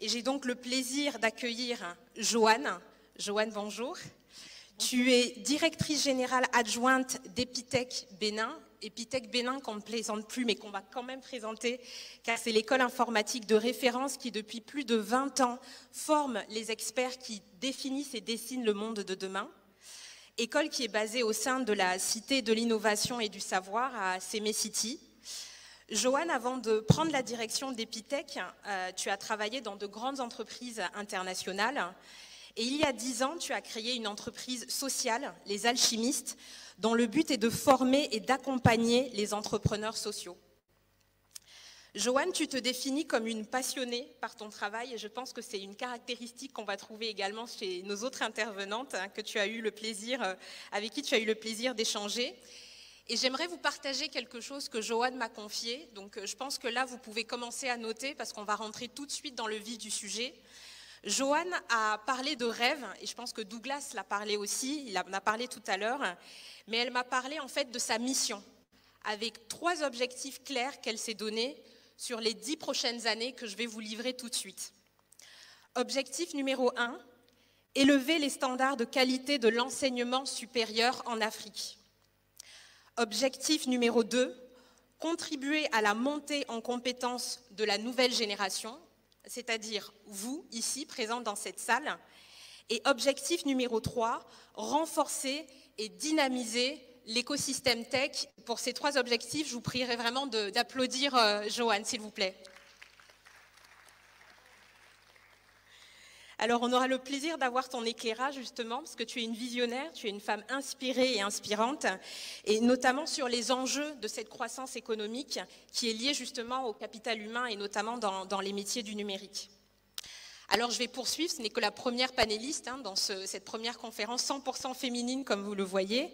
Et j'ai donc le plaisir d'accueillir Joanne. Joanne, bonjour. Tu es directrice générale adjointe d'Epitech Bénin. Epitech Bénin qu'on ne plaisante plus, mais qu'on va quand même présenter, car c'est l'école informatique de référence qui, depuis plus de 20 ans, forme les experts qui définissent et dessinent le monde de demain. École qui est basée au sein de la Cité de l'innovation et du savoir à Sémé-City. Joanne, avant de prendre la direction d'Epitech, tu as travaillé dans de grandes entreprises internationales. Et il y a 10 ans, tu as créé une entreprise sociale, les Alchimistes, dont le but est de former et d'accompagner les entrepreneurs sociaux. Joanne, tu te définis comme une passionnée par ton travail et je pense que c'est une caractéristique qu'on va trouver également chez nos autres intervenantes avec qui tu as eu le plaisir d'échanger. Et j'aimerais vous partager quelque chose que Joanne m'a confié. Donc je pense que là, vous pouvez commencer à noter parce qu'on va rentrer tout de suite dans le vif du sujet. Joanne a parlé de rêve, et je pense que Douglas l'a parlé aussi, il en a parlé tout à l'heure, mais elle m'a parlé en fait de sa mission, avec 3 objectifs clairs qu'elle s'est donnés sur les 10 prochaines années que je vais vous livrer tout de suite. Objectif numéro 1, élever les standards de qualité de l'enseignement supérieur en Afrique. Objectif numéro 2, contribuer à la montée en compétences de la nouvelle génération, c'est-à-dire vous, ici, présents dans cette salle. Et objectif numéro 3, renforcer et dynamiser l'écosystème tech. Pour ces 3 objectifs, je vous prierai vraiment d'applaudir Joanne, s'il vous plaît. Alors, on aura le plaisir d'avoir ton éclairage, justement, parce que tu es une visionnaire, tu es une femme inspirée et inspirante, et notamment sur les enjeux de cette croissance économique qui est liée justement au capital humain et notamment dans les métiers du numérique. Alors, je vais poursuivre, ce n'est que la première panéliste dans cette première conférence 100% féminine, comme vous le voyez.